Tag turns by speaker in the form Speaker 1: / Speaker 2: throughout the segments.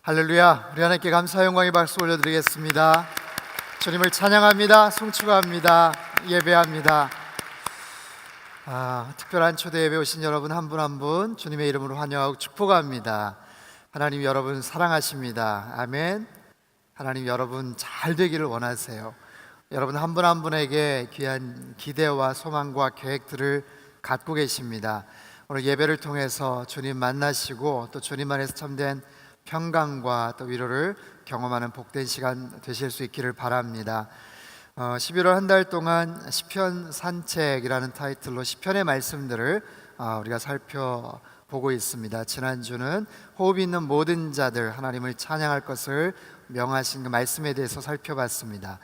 Speaker 1: 할렐루야. 우리 하나님께 감사 영광의 박수 올려드리겠습니다. 주님을 찬양합니다. 송축합니다. 예배합니다. 특별한 초대 예배 오신 여러분 한 분 한 분 주님의 이름으로 환영하고 축복합니다. 하나님 여러분 사랑하십니다. 아멘. 하나님 여러분 잘 되기를 원하세요. 여러분 한 분 한 분에게 귀한 기대와 소망과 계획들을 갖고 계십니다. 오늘 예배를 통해서 주님 만나시고 또 주님 안에서 참된 평강과 또 위로를 경험하는 복된 시간 되실 수 있기를 바랍니다. 11월 한 달 동안 시편 산책이라는 타이틀로 시편의 말씀들을 우리가 살펴보고 있습니다. 지난주는 호흡이 있는 모든 자들 하나님을 찬양할 것을 명하신 그 말씀에 대해서 살펴봤습니다.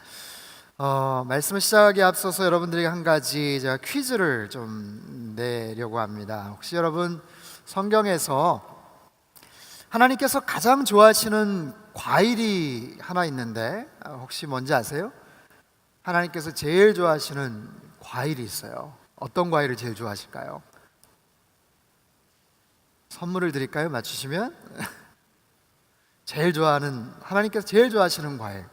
Speaker 1: 말씀을 시작하기에 앞서서 여러분들에게 한 가지 제가 퀴즈를 좀 내려고 합니다. 혹시 여러분 성경에서 하나님께서 가장 좋아하시는 과일이 하나 있는데 혹시 뭔지 아세요? 하나님께서 제일 좋아하시는 과일이 있어요. 어떤 과일을 제일 좋아하실까요? 선물을 드릴까요? 맞추시면 제일 좋아하는, 하나님께서 제일 좋아하시는 과일.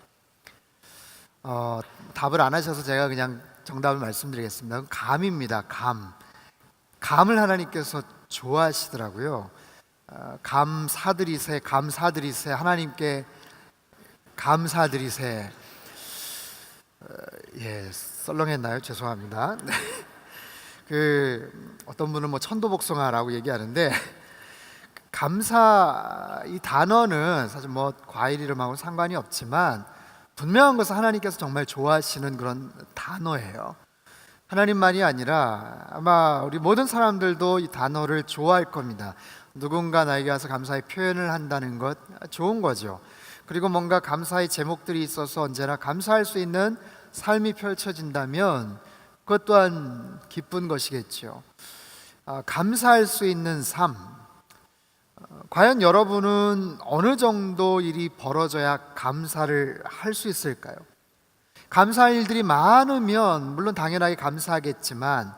Speaker 1: 답을 안 하셔서 제가 그냥 정답을 말씀드리겠습니다. 감입니다. 감을 하나님께서 좋아하시더라고요. 감사드리세, 감사드리세, 하나님께 감사드리세. 썰렁했나요? 죄송합니다. 어떤 분은 뭐 천도복숭아라고 얘기하는데 감사 이 단어는 사실 뭐 과일 이름하고는 상관이 없지만 분명한 것은 하나님께서 정말 좋아하시는 그런 단어예요. 하나님만이 아니라 아마 우리 모든 사람들도 이 단어를 좋아할 겁니다. 누군가 나에게 와서 감사의 표현을 한다는 것 좋은 거죠. 그리고 뭔가 감사의 제목들이 있어서 언제나 감사할 수 있는 삶이 펼쳐진다면 그것 또한 기쁜 것이겠죠. 감사할 수 있는 삶. 과연 여러분은 어느 정도 일이 벌어져야 감사를 할 수 있을까요? 감사할 일들이 많으면 물론 당연하게 감사하겠지만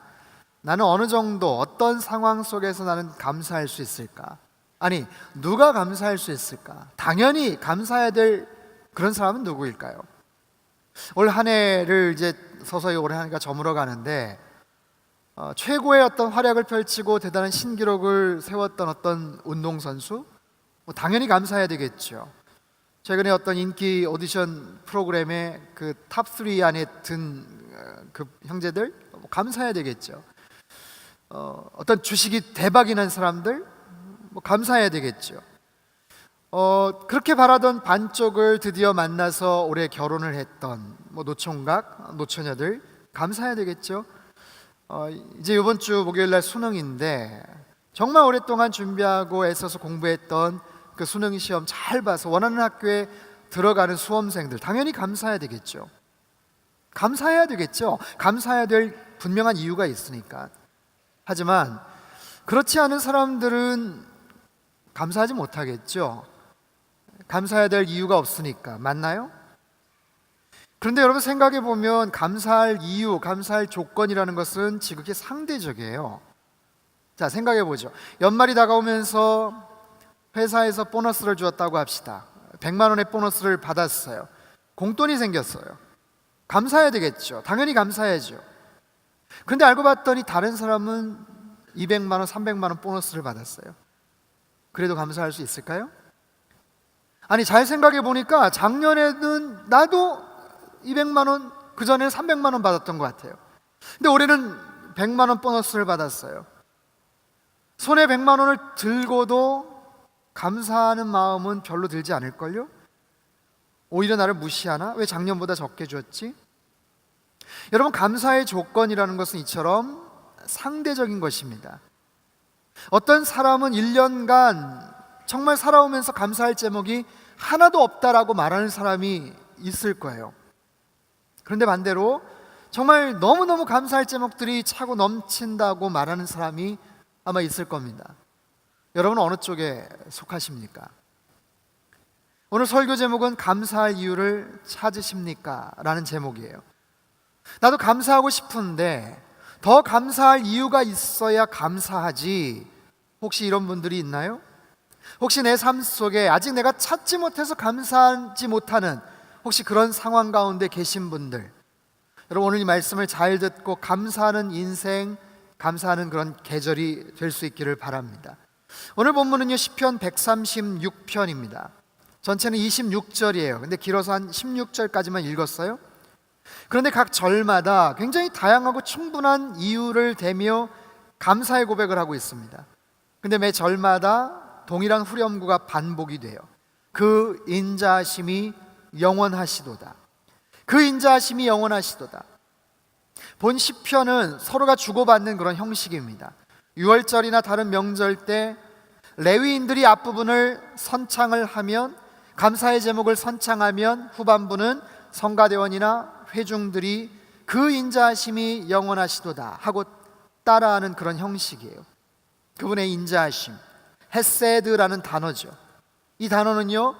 Speaker 1: 나는 어느 정도 어떤 상황 속에서 나는 감사할 수 있을까? 아니, 누가 감사할 수 있을까? 당연히 감사해야 될 그런 사람은 누구일까요? 올 한 해를 이제 서서히 올해 한 해가 저물어 가는데 최고의 어떤 활약을 펼치고 대단한 신기록을 세웠던 어떤 운동선수? 당연히 감사해야 되겠죠. 최근에 어떤 인기 오디션 프로그램에 그 탑 3 안에 든 그 형제들 감사해야 되겠죠. 어떤 주식이 대박이 난 사람들 감사해야 되겠죠. 그렇게 바라던 반쪽을 드디어 만나서 올해 결혼을 했던 노총각, 노처녀들 감사해야 되겠죠. 이제 이번 주 목요일 날 수능인데 정말 오랫동안 준비하고 애써서 공부했던 그 수능 시험 잘 봐서 원하는 학교에 들어가는 수험생들 당연히 감사해야 되겠죠. 감사해야 되겠죠. 감사해야 될 분명한 이유가 있으니까. 하지만 그렇지 않은 사람들은 감사하지 못하겠죠. 감사해야 될 이유가 없으니까. 맞나요? 그런데 여러분 생각해 보면 감사할 이유, 감사할 조건이라는 것은 지극히 상대적이에요. 자, 생각해 보죠. 연말이 다가오면서 회사에서 보너스를 주었다고 합시다. 100만 원의 보너스를 받았어요. 공돈이 생겼어요. 감사해야 되겠죠. 당연히 감사해야죠. 그런데 알고 봤더니 다른 사람은 200만 원, 300만 원 보너스를 받았어요. 그래도 감사할 수 있을까요? 아니, 잘 생각해 보니까 작년에는 나도 200만 원, 그 전에는 300만 원 받았던 것 같아요. 근데 올해는 100만 원 보너스를 받았어요. 손에 100만 원을 들고도 감사하는 마음은 별로 들지 않을걸요? 오히려 나를 무시하나? 왜 작년보다 적게 줬지? 여러분, 감사의 조건이라는 것은 이처럼 상대적인 것입니다. 어떤 사람은 1년간 정말 살아오면서 감사할 제목이 하나도 없다라고 말하는 사람이 있을 거예요. 그런데 반대로 정말 너무너무 감사할 제목들이 차고 넘친다고 말하는 사람이 아마 있을 겁니다. 여러분은 어느 쪽에 속하십니까? 오늘 설교 제목은 감사할 이유를 찾으십니까? 라는 제목이에요. 나도 감사하고 싶은데 더 감사할 이유가 있어야 감사하지. 혹시 이런 분들이 있나요? 혹시 내 삶 속에 아직 내가 찾지 못해서 감사하지 못하는 혹시 그런 상황 가운데 계신 분들, 여러분 오늘 이 말씀을 잘 듣고 감사하는 인생, 감사하는 그런 계절이 될 수 있기를 바랍니다. 오늘 본문은요 시편 136편입니다. 전체는 26절이에요. 근데 길어서 한 16절까지만 읽었어요. 그런데 각 절마다 굉장히 다양하고 충분한 이유를 대며 감사의 고백을 하고 있습니다. 근데 매 절마다 동일한 후렴구가 반복이 돼요. 그 인자하심이 영원하시도다. 그 인자하심이 영원하시도다. 본 시편은 서로가 주고받는 그런 형식입니다. 유월절이나 다른 명절 때 레위인들이 앞부분을 선창을 하면, 감사의 제목을 선창하면 후반부는 성가대원이나 회중들이 그 인자하심이 영원하시도다 하고 따라하는 그런 형식이에요. 그분의 인자하심, 헤세드라는 단어죠. 이 단어는요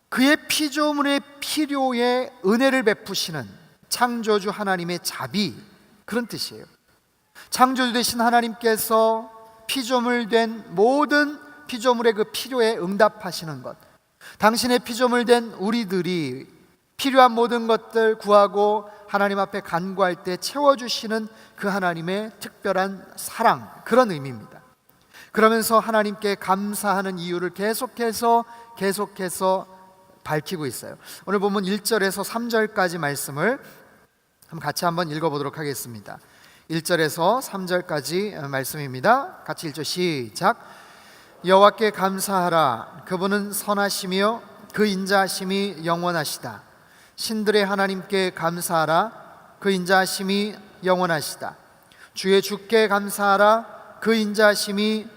Speaker 1: 그의 피조물의 필요에 은혜를 베푸시는 창조주 하나님의 자비, 그런 뜻이에요. 창조주 되신 하나님께서 피조물 된 모든 피조물의 그 필요에 응답하시는 것, 당신의 피조물 된 우리들이 필요한 모든 것들 구하고 하나님 앞에 간구할 때 채워주시는 그 하나님의 특별한 사랑, 그런 의미입니다. 그러면서 하나님께 감사하는 이유를 계속해서 밝히고 있어요. 오늘 보면 1절에서 3절까지 말씀을 같이 한번 읽어보도록 하겠습니다. 1절에서 3절까지 말씀입니다. 같이 읽죠. 시작. 여호와께 감사하라. 그분은 선하시며 그 인자하심이 영원하시다. 신들의 하나님께 감사하라. 그 인자하심이 영원하시다. 주의 주께 감사하라. 그 인자하심이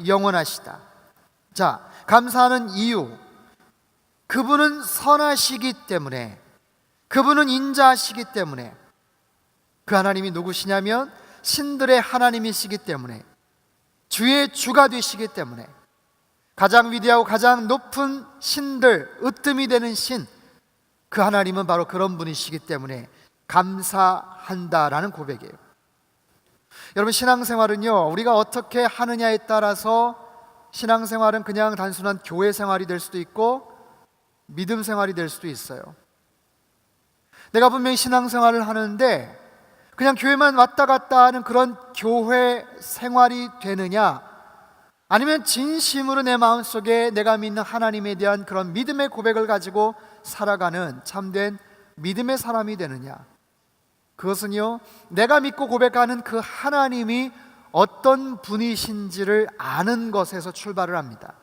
Speaker 1: 영원하시다. 자, 감사하는 이유, 그분은 선하시기 때문에, 그분은 인자하시기 때문에, 그 하나님이 누구시냐면 신들의 하나님이시기 때문에, 주의 주가 되시기 때문에, 가장 위대하고 가장 높은 신들, 으뜸이 되는 신, 그 하나님은 바로 그런 분이시기 때문에 감사한다라는 고백이에요. 여러분, 신앙생활은요 우리가 어떻게 하느냐에 따라서 신앙생활은 그냥 단순한 교회 생활이 될 수도 있고 믿음 생활이 될 수도 있어요. 내가 분명히 신앙생활을 하는데 그냥 교회만 왔다 갔다 하는 그런 교회 생활이 되느냐, 아니면 진심으로 내 마음속에 내가 믿는 하나님에 대한 그런 믿음의 고백을 가지고 살아가는 참된 믿음의 사람이 되느냐, 그것은요 내가 믿고 고백하는 그 하나님이 어떤 분이신지를 아는 것에서 출발을 합니다.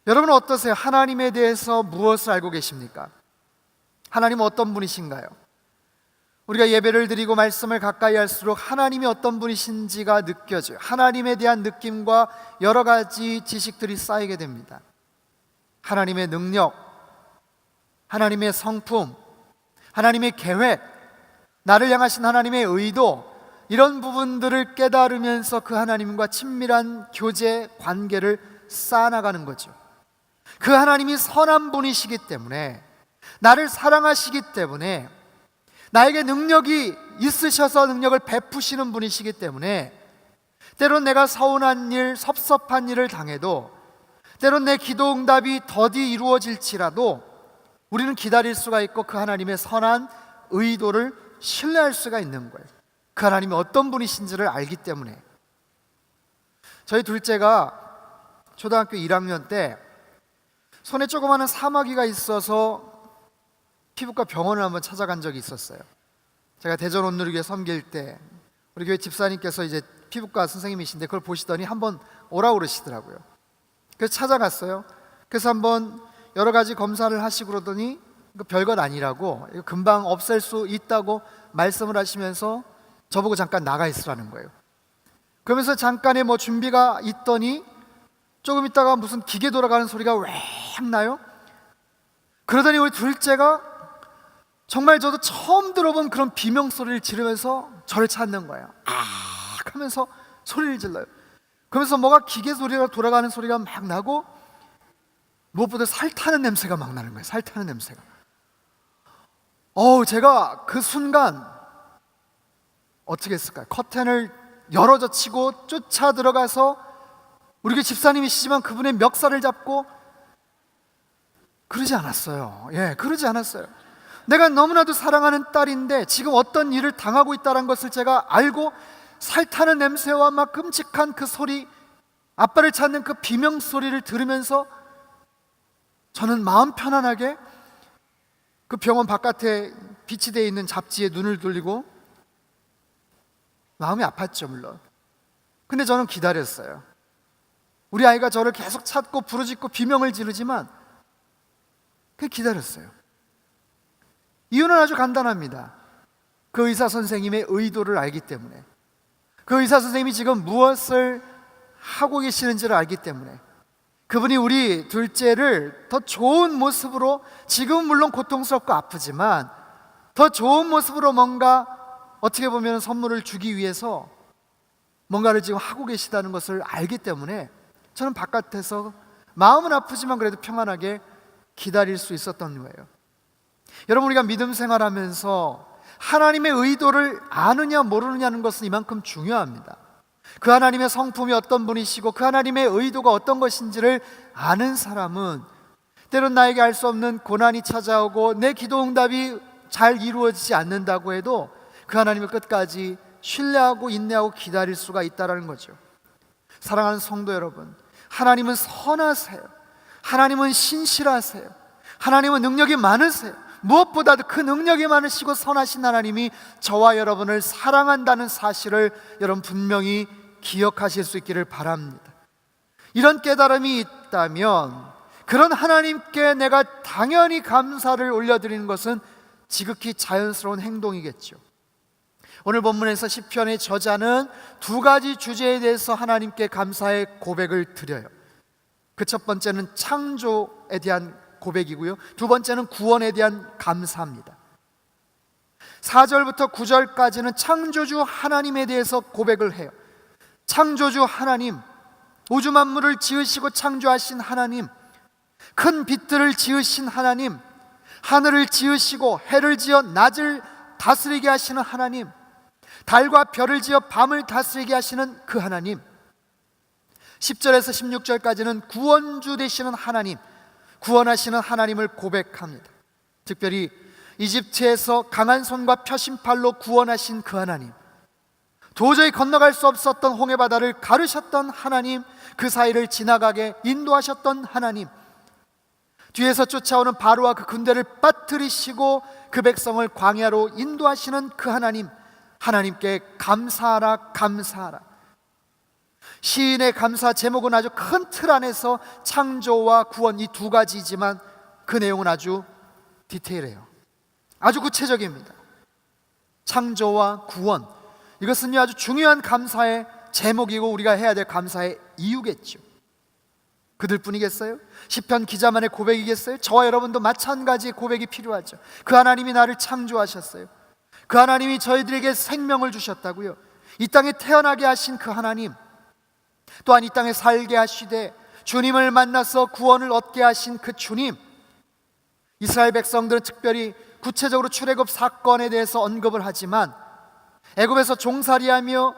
Speaker 1: 여러분 어떠세요? 하나님에 대해서 무엇을 알고 계십니까? 하나님은 어떤 분이신가요? 우리가 예배를 드리고 말씀을 가까이 할수록 하나님이 어떤 분이신지가 느껴져요. 하나님에 대한 느낌과 여러 가지 지식들이 쌓이게 됩니다. 하나님의 능력, 하나님의 성품, 하나님의 계획, 나를 향하신 하나님의 의도, 이런 부분들을 깨달으면서 그 하나님과 친밀한 교제 관계를 쌓아나가는 거죠. 그 하나님이 선한 분이시기 때문에, 나를 사랑하시기 때문에, 나에게 능력이 있으셔서 능력을 베푸시는 분이시기 때문에, 때론 내가 서운한 일, 섭섭한 일을 당해도, 때론 내 기도 응답이 더디 이루어질지라도 우리는 기다릴 수가 있고 그 하나님의 선한 의도를 신뢰할 수가 있는 거예요. 그 하나님이 어떤 분이신지를 알기 때문에. 저희 둘째가 초등학교 1학년 때 손에 조그마한 사마귀가 있어서 피부과 병원을 한번 찾아간 적이 있었어요. 제가 대전 온누리교회 섬길 때 우리 교회 집사님께서 이제 피부과 선생님이신데 그걸 보시더니 한번 오라고 그러시더라고요. 그래서 찾아갔어요. 그래서 한번 여러 가지 검사를 하시고 그러더니 별것 아니라고, 이거 금방 없앨 수 있다고 말씀을 하시면서 저보고 잠깐 나가 있으라는 거예요. 그러면서 잠깐의 준비가 있더니 조금 있다가 무슨 기계 돌아가는 소리가 웽 나요. 그러더니 우리 둘째가 정말 저도 처음 들어본 그런 비명소리를 지르면서 저를 찾는 거예요. 아 하면서 소리를 질러요. 그러면서 뭐가 기계 소리가 돌아가는 소리가 막 나고 무엇보다 살 타는 냄새가 막 나는 거예요. 살 타는 냄새가. 제가 그 순간 어떻게 했을까요? 커튼을 열어젖히고 쫓아 들어가서 우리 교 집사님이시지만 그분의 멱살을 잡고 그러지 않았어요. 그러지 않았어요. 내가 너무나도 사랑하는 딸인데 지금 어떤 일을 당하고 있다는 것을 제가 알고 살타는 냄새와 막 끔찍한 그 소리, 아빠를 찾는 그 비명 소리를 들으면서 저는 마음 편안하게 그 병원 바깥에 비치되어 있는 잡지에 눈을 돌리고, 마음이 아팠죠 물론. 근데 저는 기다렸어요. 우리 아이가 저를 계속 찾고 부르짖고 비명을 지르지만 기다렸어요. 이유는 아주 간단합니다. 그 의사 선생님의 의도를 알기 때문에, 그 의사 선생님이 지금 무엇을 하고 계시는지를 알기 때문에, 그분이 우리 둘째를 더 좋은 모습으로, 지금은 물론 고통스럽고 아프지만 더 좋은 모습으로 뭔가 어떻게 보면 선물을 주기 위해서 뭔가를 지금 하고 계시다는 것을 알기 때문에 저는 바깥에서 마음은 아프지만 그래도 평안하게 기다릴 수 있었던 거예요. 여러분, 우리가 믿음 생활하면서 하나님의 의도를 아느냐 모르느냐는 것은 이만큼 중요합니다. 그 하나님의 성품이 어떤 분이시고 그 하나님의 의도가 어떤 것인지를 아는 사람은 때론 나에게 알 수 없는 고난이 찾아오고 내 기도 응답이 잘 이루어지지 않는다고 해도 그 하나님을 끝까지 신뢰하고 인내하고 기다릴 수가 있다는 거죠. 사랑하는 성도 여러분, 하나님은 선하세요. 하나님은 신실하세요. 하나님은 능력이 많으세요. 무엇보다도 그 능력이 많으시고 선하신 하나님이 저와 여러분을 사랑한다는 사실을 여러분 분명히 기억하실 수 있기를 바랍니다. 이런 깨달음이 있다면 그런 하나님께 내가 당연히 감사를 올려드리는 것은 지극히 자연스러운 행동이겠죠. 오늘 본문에서 시편의 저자는 두 가지 주제에 대해서 하나님께 감사의 고백을 드려요. 그 첫 번째는 창조에 대한 고백이고요, 두 번째는 구원에 대한 감사입니다. 4절부터 9절까지는 창조주 하나님에 대해서 고백을 해요. 창조주 하나님, 우주 만물을 지으시고 창조하신 하나님, 큰 빛들을 지으신 하나님, 하늘을 지으시고 해를 지어 낮을 다스리게 하시는 하나님, 달과 별을 지어 밤을 다스리게 하시는 그 하나님, 10절에서 16절까지는 구원주 되시는 하나님, 구원하시는 하나님을 고백합니다. 특별히 이집트에서 강한 손과 펴신 팔로 구원하신 그 하나님, 도저히 건너갈 수 없었던 홍해바다를 가르셨던 하나님, 그 사이를 지나가게 인도하셨던 하나님, 뒤에서 쫓아오는 바로와 그 군대를 빠뜨리시고 그 백성을 광야로 인도하시는 그 하나님, 하나님께 감사하라 감사하라. 시인의 감사 제목은 아주 큰 틀 안에서 창조와 구원, 이 두 가지이지만 그 내용은 아주 디테일해요. 아주 구체적입니다. 창조와 구원, 이것은 아주 중요한 감사의 제목이고 우리가 해야 될 감사의 이유겠죠. 그들 뿐이겠어요? 시편 기자만의 고백이겠어요? 저와 여러분도 마찬가지의 고백이 필요하죠. 그 하나님이 나를 창조하셨어요. 그 하나님이 저희들에게 생명을 주셨다고요. 이 땅에 태어나게 하신 그 하나님, 또한 이 땅에 살게 하시되 주님을 만나서 구원을 얻게 하신 그 주님. 이스라엘 백성들은 특별히 구체적으로 출애굽 사건에 대해서 언급을 하지만 애굽에서 종살이하며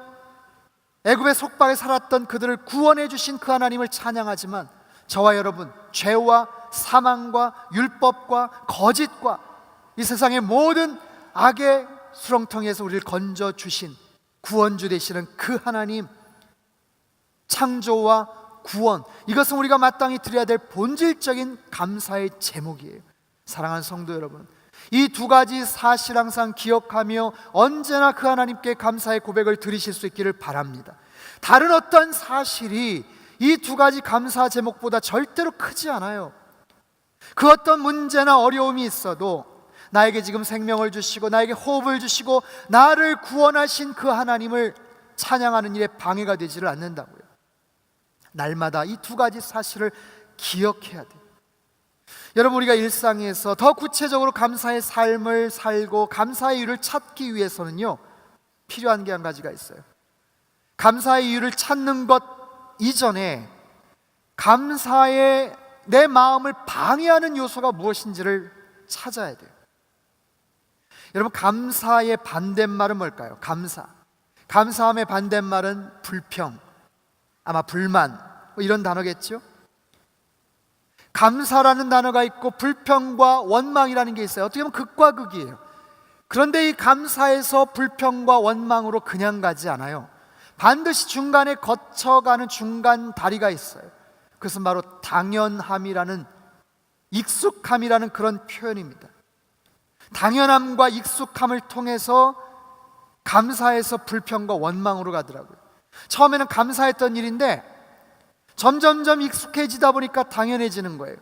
Speaker 1: 애굽의 속박에 살았던 그들을 구원해 주신 그 하나님을 찬양하지만 저와 여러분, 죄와 사망과 율법과 거짓과 이 세상의 모든 악의 수렁텅이에서 우리를 건져 주신 구원주 되시는 그 하나님, 창조와 구원, 이것은 우리가 마땅히 드려야 될 본질적인 감사의 제목이에요. 사랑하는 성도 여러분, 이 두 가지 사실 항상 기억하며 언제나 그 하나님께 감사의 고백을 드리실 수 있기를 바랍니다. 다른 어떤 사실이 이 두 가지 감사 제목보다 절대로 크지 않아요. 그 어떤 문제나 어려움이 있어도 나에게 지금 생명을 주시고 나에게 호흡을 주시고 나를 구원하신 그 하나님을 찬양하는 일에 방해가 되지를 않는다고요. 날마다 이 두 가지 사실을 기억해야 돼요. 여러분, 우리가 일상에서 더 구체적으로 감사의 삶을 살고 감사의 이유를 찾기 위해서는요, 필요한 게 한 가지가 있어요. 감사의 이유를 찾는 것 이전에 감사의 내 마음을 방해하는 요소가 무엇인지를 찾아야 돼요. 여러분, 감사의 반대말은 뭘까요? 감사함의 반대말은 불평, 아마 불만, 뭐 이런 단어겠죠. 감사라는 단어가 있고 불평과 원망이라는 게 있어요. 어떻게 보면 극과 극이에요. 그런데 이 감사에서 불평과 원망으로 그냥 가지 않아요. 반드시 중간에 거쳐가는 중간 다리가 있어요. 그것은 바로 당연함이라는, 익숙함이라는 그런 표현입니다. 당연함과 익숙함을 통해서 감사에서 불평과 원망으로 가더라고요. 처음에는 감사했던 일인데 점점점 익숙해지다 보니까 당연해지는 거예요.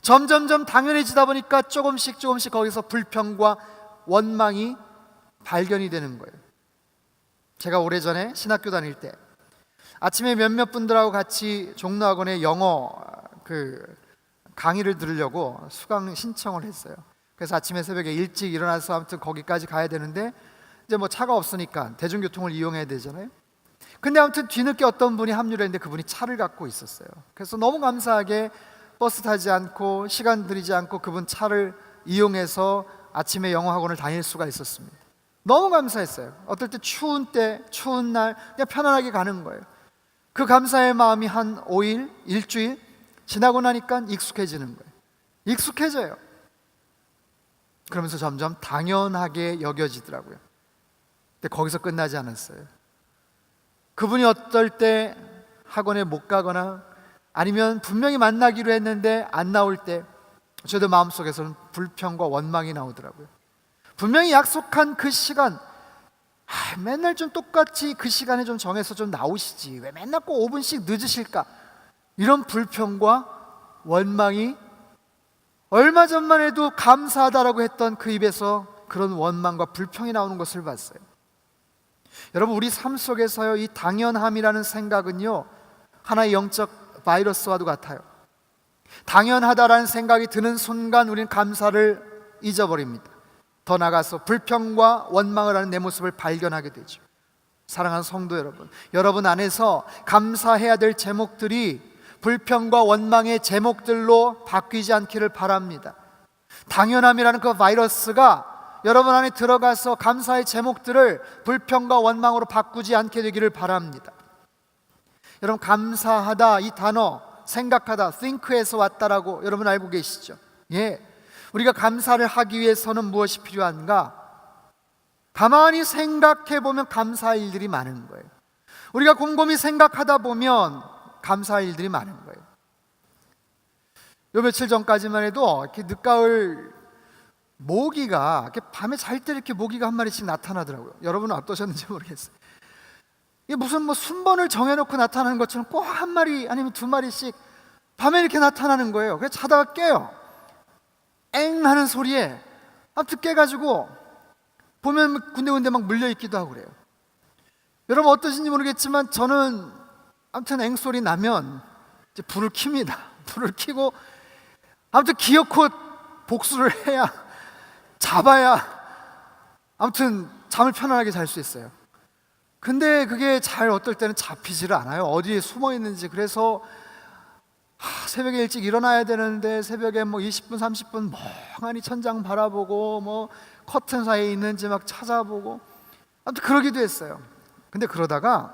Speaker 1: 점점점 당연해지다 보니까 조금씩 거기서 불평과 원망이 발견이 되는 거예요. 제가 오래전에 신학교 다닐 때 아침에 몇몇 분들하고 같이 종로학원에 영어 강의를 들으려고 수강 신청을 했어요. 그래서 아침에 새벽에 일찍 일어나서 아무튼 거기까지 가야 되는데 이제 뭐 차가 없으니까 대중교통을 이용해야 되잖아요. 근데 아무튼 뒤늦게 어떤 분이 합류를 했는데 그분이 차를 갖고 있었어요. 그래서 너무 감사하게 버스 타지 않고 시간 들이지 않고 그분 차를 이용해서 아침에 영어 학원을 다닐 수가 있었습니다. 너무 감사했어요. 어떨 때 추운 날 그냥 편안하게 가는 거예요. 그 감사의 마음이 한 5일, 일주일 지나고 나니까 익숙해지는 거예요. 익숙해져요. 그러면서 점점 당연하게 여겨지더라고요. 근데 거기서 끝나지 않았어요. 그분이 어떨 때 학원에 못 가거나 아니면 분명히 만나기로 했는데 안 나올 때 저도 마음속에서는 불평과 원망이 나오더라고요. 분명히 약속한 그 시간, 맨날 좀 똑같이 그 시간에 좀 정해서 좀 나오시지, 왜 맨날 꼭 5분씩 늦으실까, 이런 불평과 원망이 얼마 전만 해도 감사하다라고 했던 그 입에서 그런 원망과 불평이 나오는 것을 봤어요. 여러분, 우리 삶 속에서요, 이 당연함이라는 생각은요, 하나의 영적 바이러스와도 같아요. 당연하다라는 생각이 드는 순간 우리는 감사를 잊어버립니다. 더 나아가서 불평과 원망을 하는 내 모습을 발견하게 되죠. 사랑하는 성도 여러분, 여러분 안에서 감사해야 될 제목들이 불평과 원망의 제목들로 바뀌지 않기를 바랍니다. 당연함이라는 그 바이러스가 여러분 안에 들어가서 감사의 제목들을 불평과 원망으로 바꾸지 않게 되기를 바랍니다. 여러분, 감사하다 이 단어, 생각하다, think에서 왔다라고 여러분 알고 계시죠? 예, 우리가 감사를 하기 위해서는 무엇이 필요한가? 가만히 생각해 보면 감사할 일들이 많은 거예요. 우리가 곰곰이 생각하다 보면 감사할 일들이 많은 거예요. 요 며칠 전까지만 해도 이렇게 늦가을 모기가 이렇게 밤에 잘 때 이렇게 모기가 한 마리씩 나타나더라고요. 여러분은 어떠셨는지 모르겠어요. 이게 무슨 뭐 순번을 정해놓고 나타나는 것처럼 꼭 한 마리 아니면 두 마리씩 밤에 이렇게 나타나는 거예요. 그래서 자다가 깨요. 엥 하는 소리에 아무튼 깨가지고 보면 군데군데 막 물려있기도 하고 그래요. 여러분 어떠신지 모르겠지만 저는 아무튼 엥 소리 나면 이제 불을 켭니다. 불을 켜고 아무튼 기어코 복수를 해야, 잡아야 아무튼 잠을 편안하게 잘 수 있어요. 근데 그게 잘 어떨 때는 잡히지를 않아요. 어디에 숨어 있는지. 그래서 새벽에 일찍 일어나야 되는데 새벽에 뭐 20분 30분 멍하니 천장 바라보고 뭐 커튼 사이에 있는지 막 찾아보고 아무튼 그러기도 했어요. 근데 그러다가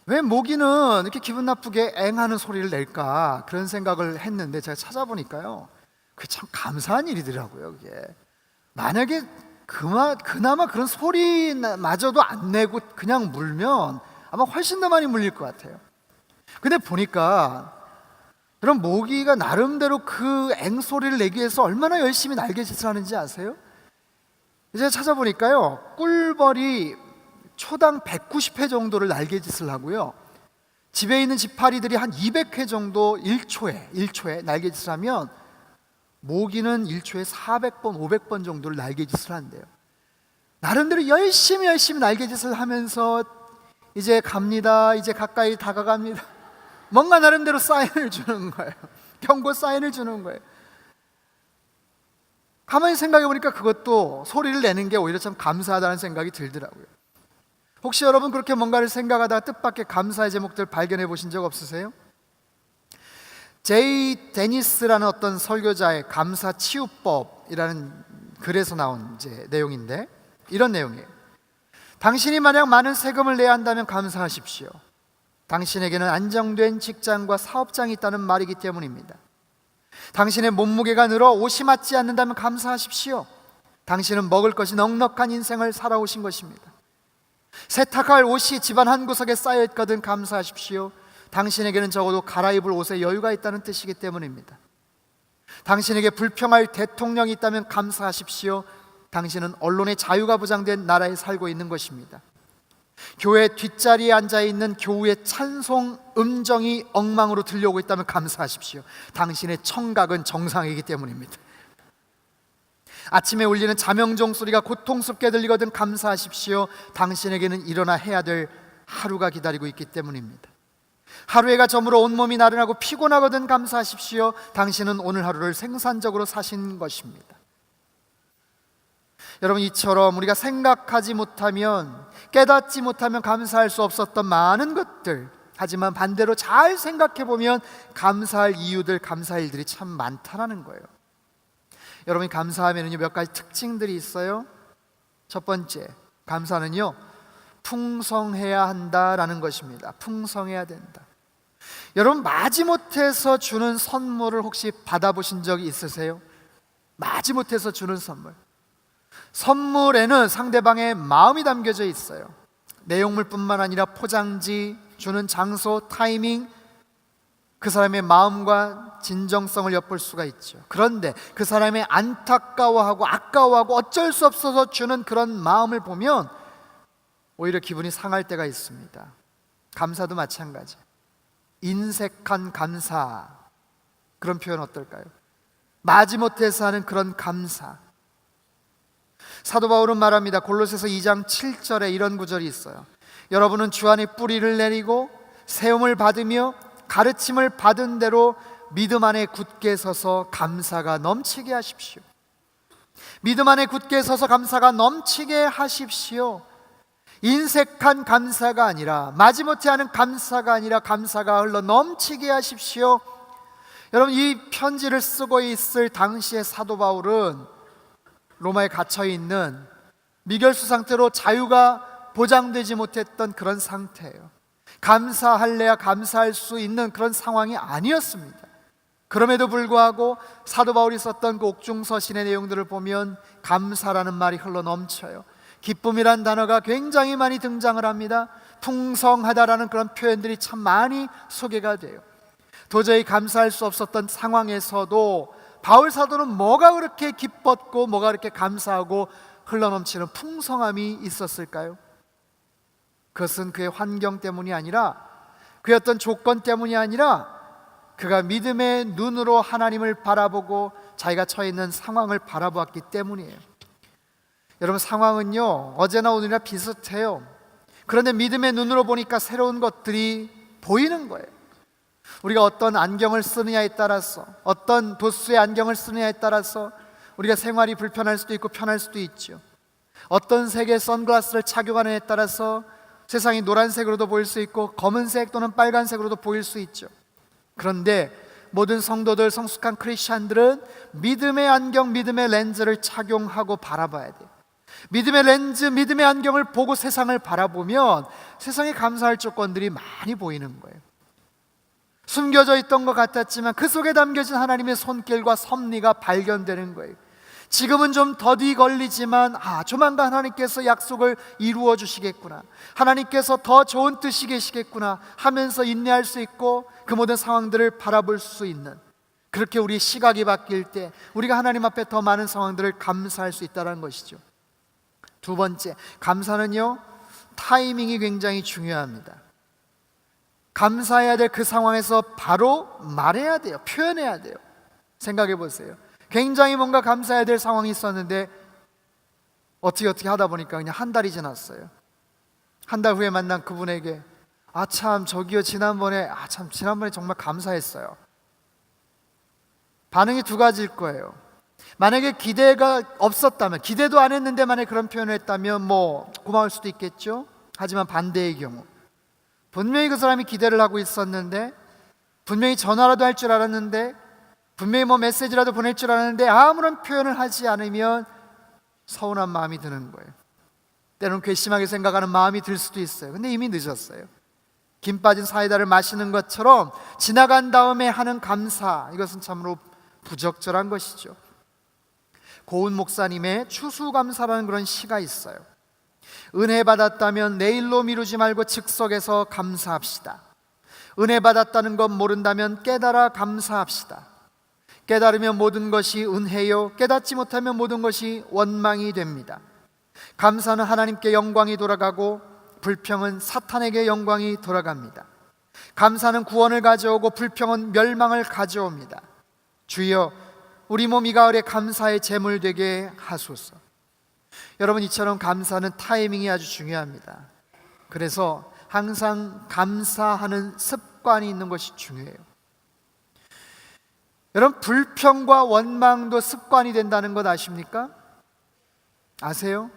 Speaker 1: 왜 모기는 이렇게 기분 나쁘게 앵하는 소리를 낼까, 그런 생각을 했는데 제가 찾아보니까요, 그게 참 감사한 일이더라고요. 그게 만약에 그나마 그런 소리마저도 안 내고 그냥 물면 아마 훨씬 더 많이 물릴 것 같아요. 근데 보니까 그럼 모기가 나름대로 그 앵소리를 내기 위해서 얼마나 열심히 날개짓을 하는지 아세요? 이제 찾아보니까요, 꿀벌이 초당 190회 정도를 날개짓을 하고요, 집에 있는 지파리들이 한 200회 정도 1초에 날개짓을 하면 모기는 1초에 400번 500번 정도를 날개짓을 한대요. 나름대로 열심히 날개짓을 하면서 이제 갑니다, 이제 가까이 다가갑니다, 뭔가 나름대로 사인을 주는 거예요. 경고 사인을 주는 거예요. 가만히 생각해 보니까 그것도 소리를 내는 게 오히려 참 감사하다는 생각이 들더라고요. 혹시 여러분 그렇게 뭔가를 생각하다가 뜻밖의 감사의 제목들 발견해 보신 적 없으세요? 제이 데니스라는 어떤 설교자의 감사 치유법이라는 글에서 나온 이제 내용인데, 이런 내용이에요. 당신이 만약 많은 세금을 내야 한다면 감사하십시오. 당신에게는 안정된 직장과 사업장이 있다는 말이기 때문입니다. 당신의 몸무게가 늘어 옷이 맞지 않는다면 감사하십시오. 당신은 먹을 것이 넉넉한 인생을 살아오신 것입니다. 세탁할 옷이 집안 한 구석에 쌓여 있거든 감사하십시오. 당신에게는 적어도 갈아입을 옷에 여유가 있다는 뜻이기 때문입니다. 당신에게 불평할 대통령이 있다면 감사하십시오. 당신은 언론의 자유가 보장된 나라에 살고 있는 것입니다. 교회 뒷자리에 앉아있는 교우의 찬송 음정이 엉망으로 들려오고 있다면 감사하십시오. 당신의 청각은 정상이기 때문입니다. 아침에 울리는 자명종 소리가 고통스럽게 들리거든 감사하십시오. 당신에게는 일어나 해야 될 하루가 기다리고 있기 때문입니다. 하루해가 저물어 온몸이 나른하고 피곤하거든 감사하십시오. 당신은 오늘 하루를 생산적으로 사신 것입니다. 여러분, 이처럼 우리가 생각하지 못하면, 깨닫지 못하면 감사할 수 없었던 많은 것들, 하지만 반대로 잘 생각해 보면 감사할 이유들, 감사할 일들이 참 많다라는 거예요. 여러분이 감사하면요 몇 가지 특징들이 있어요. 첫 번째, 감사는요 풍성해야 한다라는 것입니다. 풍성해야 된다. 여러분, 마지못해서 주는 선물을 혹시 받아보신 적이 있으세요? 마지못해서 주는 선물에는 상대방의 마음이 담겨져 있어요. 내용물뿐만 아니라 포장지, 주는 장소, 타이밍, 그 사람의 마음과 진정성을 엿볼 수가 있죠. 그런데 그 사람의 안타까워하고 아까워하고 어쩔 수 없어서 주는 그런 마음을 보면 오히려 기분이 상할 때가 있습니다. 감사도 마찬가지. 인색한 감사, 그런 표현 어떨까요? 마지못해서 하는 그런 감사. 사도 바울은 말합니다. 골로새서 2장 7절에 이런 구절이 있어요. 여러분은 주 안에 뿌리를 내리고 세움을 받으며 가르침을 받은 대로 믿음 안에 굳게 서서 감사가 넘치게 하십시오. 믿음 안에 굳게 서서 감사가 넘치게 하십시오. 인색한 감사가 아니라, 마지못해 하는 감사가 아니라 감사가 흘러 넘치게 하십시오. 여러분, 이 편지를 쓰고 있을 당시의 사도 바울은 로마에 갇혀 있는 미결수 상태로 자유가 보장되지 못했던 그런 상태예요. 감사할래야 감사할 수 있는 그런 상황이 아니었습니다. 그럼에도 불구하고 사도 바울이 썼던 그 옥중서신의 내용들을 보면 감사라는 말이 흘러 넘쳐요. 기쁨이란 단어가 굉장히 많이 등장을 합니다. 풍성하다라는 그런 표현들이 참 많이 소개가 돼요. 도저히 감사할 수 없었던 상황에서도 바울 사도는 뭐가 그렇게 기뻤고 뭐가 그렇게 감사하고 흘러넘치는 풍성함이 있었을까요? 그것은 그의 환경 때문이 아니라, 그의 어떤 조건 때문이 아니라 그가 믿음의 눈으로 하나님을 바라보고 자기가 처해 있는 상황을 바라보았기 때문이에요. 여러분, 상황은요 어제나 오늘이나 비슷해요. 그런데 믿음의 눈으로 보니까 새로운 것들이 보이는 거예요. 우리가 어떤 안경을 쓰느냐에 따라서, 어떤 도수의 안경을 쓰느냐에 따라서 우리가 생활이 불편할 수도 있고 편할 수도 있죠. 어떤 색의 선글라스를 착용하느냐에 따라서 세상이 노란색으로도 보일 수 있고 검은색 또는 빨간색으로도 보일 수 있죠. 그런데 모든 성도들, 성숙한 크리스찬들은 믿음의 안경, 믿음의 렌즈를 착용하고 바라봐야 돼요. 믿음의 렌즈, 믿음의 안경을 보고 세상을 바라보면 세상에 감사할 조건들이 많이 보이는 거예요. 숨겨져 있던 것 같았지만 그 속에 담겨진 하나님의 손길과 섭리가 발견되는 거예요. 지금은 좀 더디 걸리지만 조만간 하나님께서 약속을 이루어 주시겠구나, 하나님께서 더 좋은 뜻이 계시겠구나 하면서 인내할 수 있고 그 모든 상황들을 바라볼 수 있는, 그렇게 우리 시각이 바뀔 때 우리가 하나님 앞에 더 많은 상황들을 감사할 수 있다는 것이죠. 두 번째, 감사는요 타이밍이 굉장히 중요합니다. 감사해야 될 그 상황에서 바로 말해야 돼요. 표현해야 돼요. 생각해 보세요. 굉장히 뭔가 감사해야 될 상황이 있었는데 어떻게 하다 보니까 그냥 한 달이 지났어요. 한 달 후에 만난 그분에게 저기요 지난번에 정말 감사했어요. 반응이 두 가지일 거예요. 만약에 기대가 없었다면, 기대도 안 했는데 만약에 그런 표현을 했다면 고마울 수도 있겠죠. 하지만 반대의 경우, 분명히 그 사람이 기대를 하고 있었는데, 분명히 전화라도 할 줄 알았는데, 분명히 메시지라도 보낼 줄 알았는데 아무런 표현을 하지 않으면 서운한 마음이 드는 거예요. 때로는 괘씸하게 생각하는 마음이 들 수도 있어요. 근데 이미 늦었어요. 김 빠진 사이다를 마시는 것처럼 지나간 다음에 하는 감사, 이것은 참으로 부적절한 것이죠. 고은 목사님의 추수감사라는 그런 시가 있어요. 은혜 받았다면 내일로 미루지 말고 즉석에서 감사합시다. 은혜 받았다는 것 모른다면 깨달아 감사합시다. 깨달으면 모든 것이 은혜요, 깨닫지 못하면 모든 것이 원망이 됩니다. 감사는 하나님께 영광이 돌아가고 불평은 사탄에게 영광이 돌아갑니다. 감사는 구원을 가져오고 불평은 멸망을 가져옵니다. 주여, 우리 몸 이 가을에 감사의 제물 되게 하소서. 여러분, 이처럼 감사는 타이밍이 아주 중요합니다. 그래서 항상 감사하는 습관이 있는 것이 중요해요. 여러분, 불평과 원망도 습관이 된다는 것 아십니까? 아세요?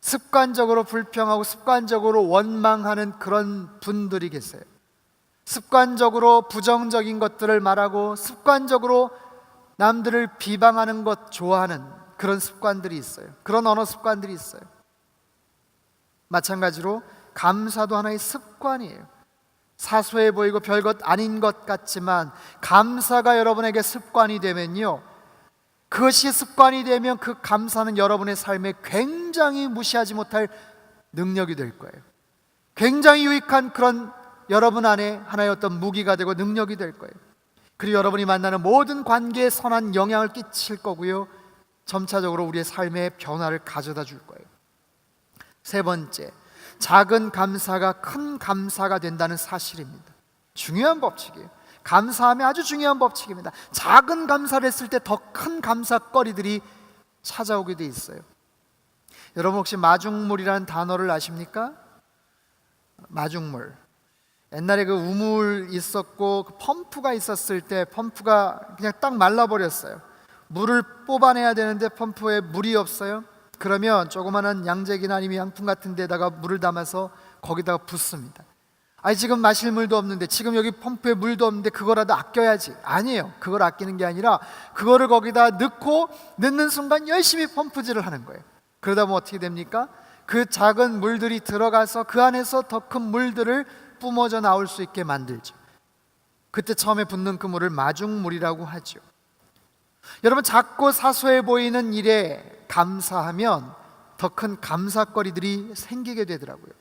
Speaker 1: 습관적으로 불평하고 습관적으로 원망하는 그런 분들이 계세요. 습관적으로 부정적인 것들을 말하고 습관적으로 남들을 비방하는 것 좋아하는 그런 습관들이 있어요. 그런 언어 습관들이 있어요. 마찬가지로 감사도 하나의 습관이에요. 사소해 보이고 별것 아닌 것 같지만 감사가 여러분에게 습관이 되면요, 그것이 습관이 되면 그 감사는 여러분의 삶에 굉장히 무시하지 못할 능력이 될 거예요. 굉장히 유익한 그런 여러분 안에 하나의 어떤 무기가 되고 능력이 될 거예요. 그리고 여러분이 만나는 모든 관계에 선한 영향을 끼칠 거고요, 점차적으로 우리의 삶에 변화를 가져다 줄 거예요. 세 번째, 작은 감사가 큰 감사가 된다는 사실입니다. 중요한 법칙이에요. 감사함이 아주 중요한 법칙입니다. 작은 감사를 했을 때 더 큰 감사거리들이 찾아오게 돼 있어요. 여러분, 혹시 마중물이라는 단어를 아십니까? 마중물. 옛날에 그 우물 있었고 그 펌프가 있었을 때 펌프가 그냥 딱 말라버렸어요. 물을 뽑아내야 되는데 펌프에 물이 없어요. 그러면 조그마한 양재기나 아니면 양푼 같은 데다가 물을 담아서 거기다가 붓습니다. 아니, 지금 마실 물도 없는데, 지금 여기 펌프에 물도 없는데 그거라도 아껴야지. 아니에요. 그걸 아끼는 게 아니라 그거를 거기다 넣는 순간 열심히 펌프질을 하는 거예요. 그러다 보면 어떻게 됩니까? 그 작은 물들이 들어가서 그 안에서 더 큰 물들을 뿜어져 나올 수 있게 만들죠. 그때 처음에 붓는 그 물을 마중물이라고 하죠. 여러분, 작고 사소해 보이는 일에 감사하면 더 큰 감사거리들이 생기게 되더라고요.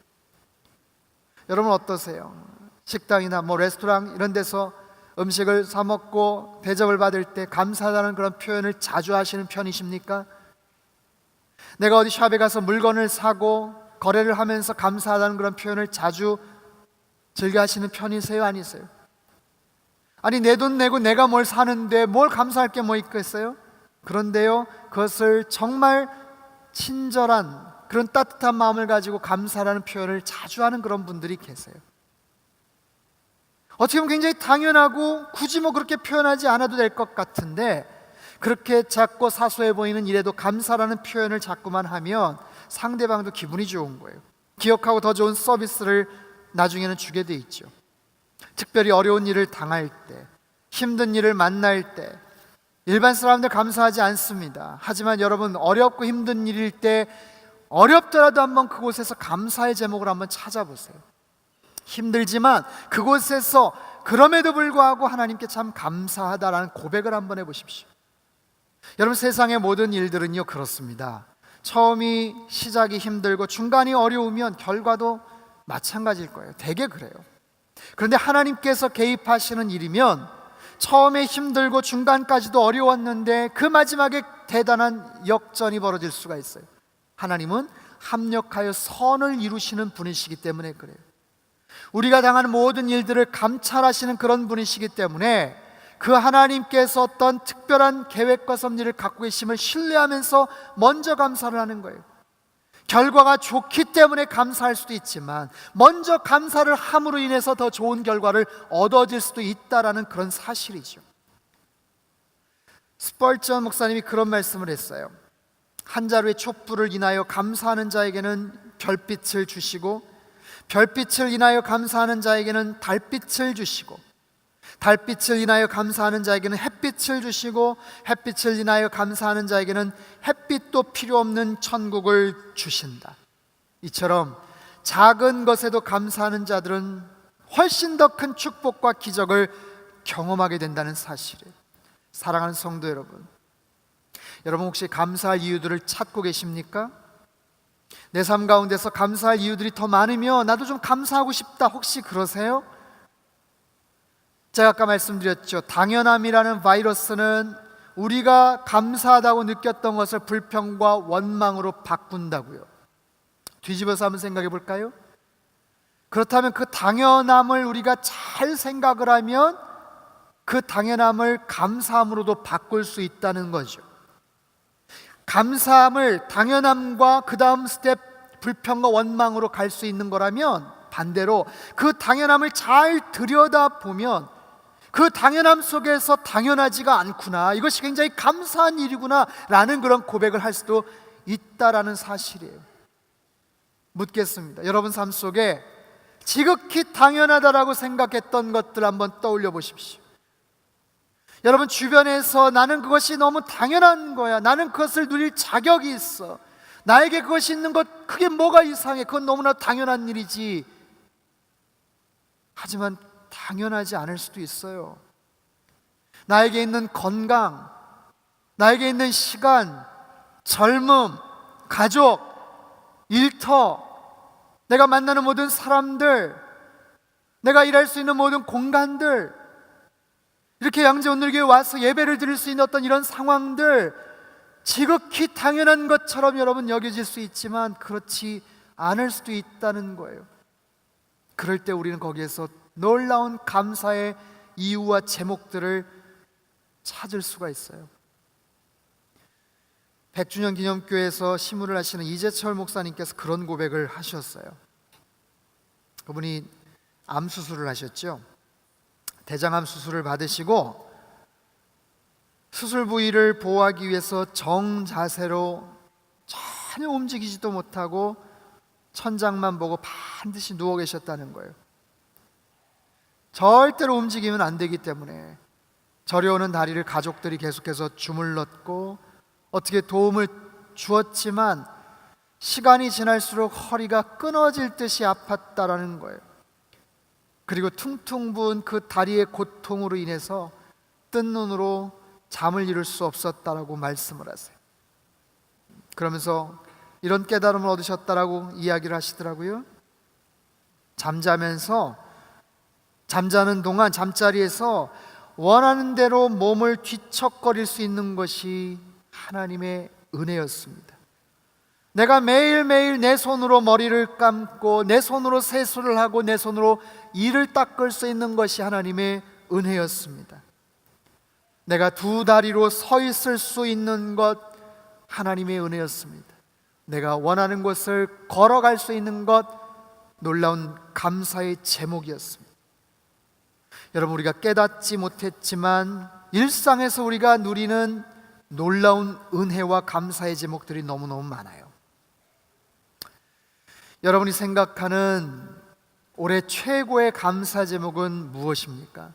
Speaker 1: 여러분 어떠세요? 식당이나 레스토랑 이런 데서 음식을 사 먹고 대접을 받을 때 감사하다는 그런 표현을 자주 하시는 편이십니까? 내가 어디 샵에 가서 물건을 사고 거래를 하면서 감사하다는 그런 표현을 자주 즐겨 하시는 편이세요? 아니세요? 아니, 내 돈 내고 내가 뭘 사는데 뭘 감사할 게 뭐 있겠어요? 그런데요, 그것을 정말 친절한 그런 따뜻한 마음을 가지고 감사라는 표현을 자주 하는 그런 분들이 계세요. 어떻게 보면 굉장히 당연하고 굳이 그렇게 표현하지 않아도 될 것 같은데, 그렇게 작고 사소해 보이는 일에도 감사라는 표현을 자꾸만 하면 상대방도 기분이 좋은 거예요. 기억하고 더 좋은 서비스를 나중에는 주게 돼 있죠. 특별히 어려운 일을 당할 때, 힘든 일을 만날 때 일반 사람들 감사하지 않습니다. 하지만 여러분, 어렵고 힘든 일일 때 어렵더라도 한번 그곳에서 감사의 제목을 한번 찾아보세요. 힘들지만 그곳에서 그럼에도 불구하고 하나님께 참 감사하다라는 고백을 한번 해보십시오. 여러분, 세상의 모든 일들은요 그렇습니다. 처음이 시작이 힘들고 중간이 어려우면 결과도 마찬가지일 거예요. 되게 그래요. 그런데 하나님께서 개입하시는 일이면 처음에 힘들고 중간까지도 어려웠는데 그 마지막에 대단한 역전이 벌어질 수가 있어요. 하나님은 합력하여 선을 이루시는 분이시기 때문에 그래요. 우리가 당하는 모든 일들을 감찰하시는 그런 분이시기 때문에 그 하나님께서 어떤 특별한 계획과 섭리를 갖고 계심을 신뢰하면서 먼저 감사를 하는 거예요. 결과가 좋기 때문에 감사할 수도 있지만 먼저 감사를 함으로 인해서 더 좋은 결과를 얻어질 수도 있다라는 그런 사실이죠. 스펄전 목사님이 그런 말씀을 했어요. 한 자루의 촛불을 인하여 감사하는 자에게는 별빛을 주시고, 별빛을 인하여 감사하는 자에게는 달빛을 주시고, 달빛을 인하여 감사하는 자에게는 햇빛을 주시고, 햇빛을 인하여 감사하는 자에게는 햇빛도 필요 없는 천국을 주신다. 이처럼 작은 것에도 감사하는 자들은 훨씬 더 큰 축복과 기적을 경험하게 된다는 사실이에요. 사랑하는 성도 여러분, 여러분 혹시 감사할 이유들을 찾고 계십니까? 내 삶 가운데서 감사할 이유들이 더 많으면 나도 좀 감사하고 싶다, 혹시 그러세요? 제가 아까 말씀드렸죠. 당연함이라는 바이러스는 우리가 감사하다고 느꼈던 것을 불평과 원망으로 바꾼다고요. 뒤집어서 한번 생각해 볼까요? 그렇다면 그 당연함을 우리가 잘 생각을 하면 그 당연함을 감사함으로도 바꿀 수 있다는 거죠. 감사함을 당연함과 그 다음 스텝 불평과 원망으로 갈 수 있는 거라면, 반대로 그 당연함을 잘 들여다보면 그 당연함 속에서 당연하지가 않구나, 이것이 굉장히 감사한 일이구나 라는 그런 고백을 할 수도 있다라는 사실이에요. 묻겠습니다. 여러분 삶 속에 지극히 당연하다라고 생각했던 것들 한번 떠올려 보십시오. 여러분 주변에서 나는 그것이 너무 당연한 거야, 나는 그것을 누릴 자격이 있어, 나에게 그것이 있는 것 그게 뭐가 이상해, 그건 너무나 당연한 일이지. 하지만 당연하지 않을 수도 있어요. 나에게 있는 건강, 나에게 있는 시간, 젊음, 가족, 일터, 내가 만나는 모든 사람들, 내가 일할 수 있는 모든 공간들, 이렇게 양재오늘교회 와서 예배를 드릴 수 있는 어떤 이런 상황들, 지극히 당연한 것처럼 여러분 여겨질 수 있지만 그렇지 않을 수도 있다는 거예요. 그럴 때 우리는 거기에서 놀라운 감사의 이유와 제목들을 찾을 수가 있어요. 100주년 기념교회에서 시무를 하시는 이재철 목사님께서 그런 고백을 하셨어요. 그분이 암 수술을 하셨죠. 대장암 수술을 받으시고 수술 부위를 보호하기 위해서 정자세로 전혀 움직이지도 못하고 천장만 보고 반드시 누워 계셨다는 거예요. 절대로 움직이면 안 되기 때문에 저려오는 다리를 가족들이 계속해서 주물렀고 어떻게 도움을 주었지만 시간이 지날수록 허리가 끊어질 듯이 아팠다라는 거예요. 그리고 퉁퉁 부은 그 다리의 고통으로 인해서 뜬 눈으로 잠을 이룰 수 없었다라고 말씀을 하세요. 그러면서 이런 깨달음을 얻으셨다라고 이야기를 하시더라고요. 잠자는 동안 잠자리에서 원하는 대로 몸을 뒤척거릴 수 있는 것이 하나님의 은혜였습니다. 내가 매일매일 내 손으로 머리를 감고 내 손으로 세수를 하고 내 손으로 이를 닦을 수 있는 것이 하나님의 은혜였습니다. 내가 두 다리로 서 있을 수 있는 것 하나님의 은혜였습니다. 내가 원하는 곳을 걸어갈 수 있는 것 놀라운 감사의 제목이었습니다. 여러분, 우리가 깨닫지 못했지만 일상에서 우리가 누리는 놀라운 은혜와 감사의 제목들이 너무너무 많아요. 여러분이 생각하는 올해 최고의 감사 제목은 무엇입니까?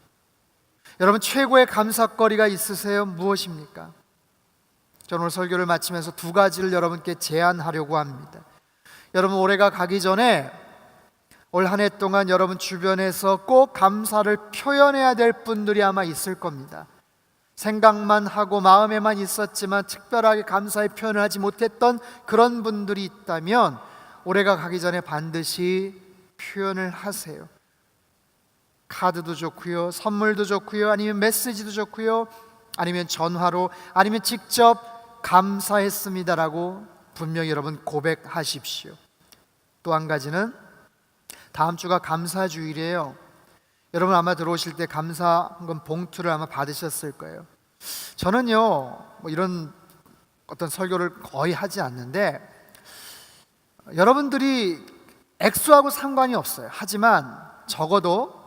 Speaker 1: 여러분 최고의 감사거리가 있으세요? 무엇입니까? 저는 오늘 설교를 마치면서 두 가지를 여러분께 제안하려고 합니다. 여러분 올해가 가기 전에 올 한 해 동안 여러분 주변에서 꼭 감사를 표현해야 될 분들이 아마 있을 겁니다. 생각만 하고 마음에만 있었지만 특별하게 감사의 표현을 하지 못했던 그런 분들이 있다면 올해가 가기 전에 반드시 표현을 하세요. 카드도 좋고요, 선물도 좋고요, 아니면 메시지도 좋고요, 아니면 전화로, 아니면 직접 감사했습니다라고 분명히 여러분 고백하십시오. 또 한 가지는 다음 주가 감사주일이에요. 여러분 아마 들어오실 때 감사한 봉투를 아마 받으셨을 거예요. 저는요 뭐 이런 어떤 설교를 거의 하지 않는데 여러분들이 액수하고 상관이 없어요. 하지만 적어도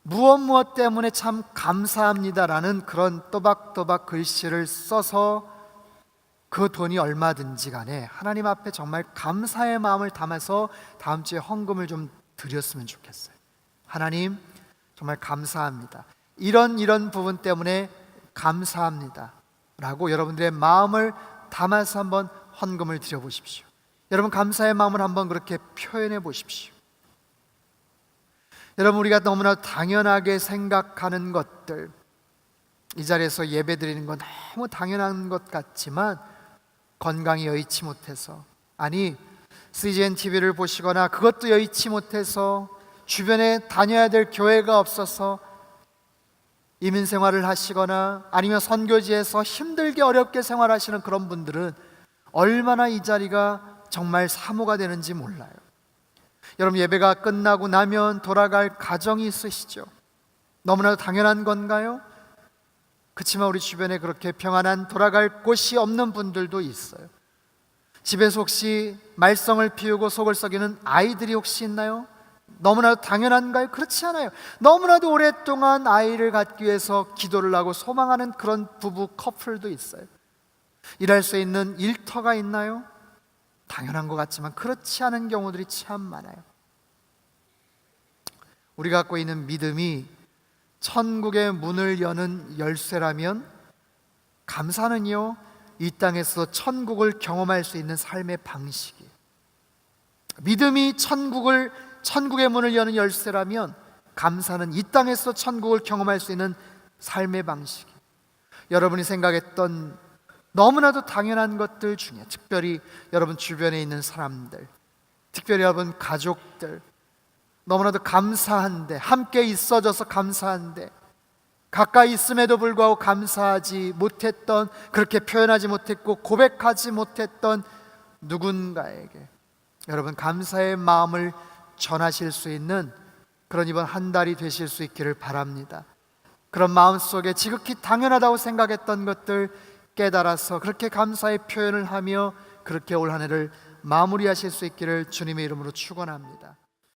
Speaker 1: 무엇 때문에 참 감사합니다라는 그런 또박또박 글씨를 써서 그 돈이 얼마든지 간에 하나님 앞에 정말 감사의 마음을 담아서 다음 주에 헌금을 좀 드렸으면 좋겠어요. 하나님 정말 감사합니다, 이런 부분 때문에 감사합니다 라고 여러분들의 마음을 담아서 한번 헌금을 드려보십시오. 여러분 감사의 마음을 한번 그렇게 표현해 보십시오. 여러분, 우리가 너무나 당연하게 생각하는 것들, 이 자리에서 예배드리는 건 너무 당연한 것 같지만 건강이 여의치 못해서, 아니 CGN TV를 보시거나 그것도 여의치 못해서 주변에 다녀야 될 교회가 없어서 이민 생활을 하시거나 아니면 선교지에서 힘들게 어렵게 생활하시는 그런 분들은 얼마나 이 자리가 정말 사모가 되는지 몰라요. 여러분, 예배가 끝나고 나면 돌아갈 가정이 있으시죠? 너무나도 당연한 건가요? 그렇지만 우리 주변에 그렇게 평안한 돌아갈 곳이 없는 분들도 있어요. 집에서 혹시 말썽을 피우고 속을 썩이는 아이들이 혹시 있나요? 너무나도 당연한가요? 그렇지 않아요. 너무나도 오랫동안 아이를 갖기 위해서 기도를 하고 소망하는 그런 부부 커플도 있어요. 일할 수 있는 일터가 있나요? 당연한 것 같지만 그렇지 않은 경우들이 참 많아요. 우리가 갖고 있는 믿음이 천국의 문을 여는 열쇠라면 감사는요, 이 땅에서 천국을 경험할 수 있는 삶의 방식이에요. 믿음이 천국의 문을 여는 열쇠라면 감사는 이 땅에서 천국을 경험할 수 있는 삶의 방식이에요. 여러분이 생각했던 너무나도 당연한 것들 중에, 특별히 여러분 주변에 있는 사람들, 특별히 여러분 가족들, 너무나도 감사한데, 함께 있어줘서 감사한데, 가까이 있음에도 불구하고 감사하지 못했던, 그렇게 표현하지 못했고 고백하지 못했던 누군가에게 여러분 감사의 마음을 전하실 수 있는 그런 이번 한 달이 되실 수 있기를 바랍니다. 그런 마음속에 지극히 당연하다고 생각했던 것들 깨달아서 그렇게 감사의 표현을 하며 그렇게 올 한 해를 마무리하실 수 있기를 주님의 이름으로 축원합니다.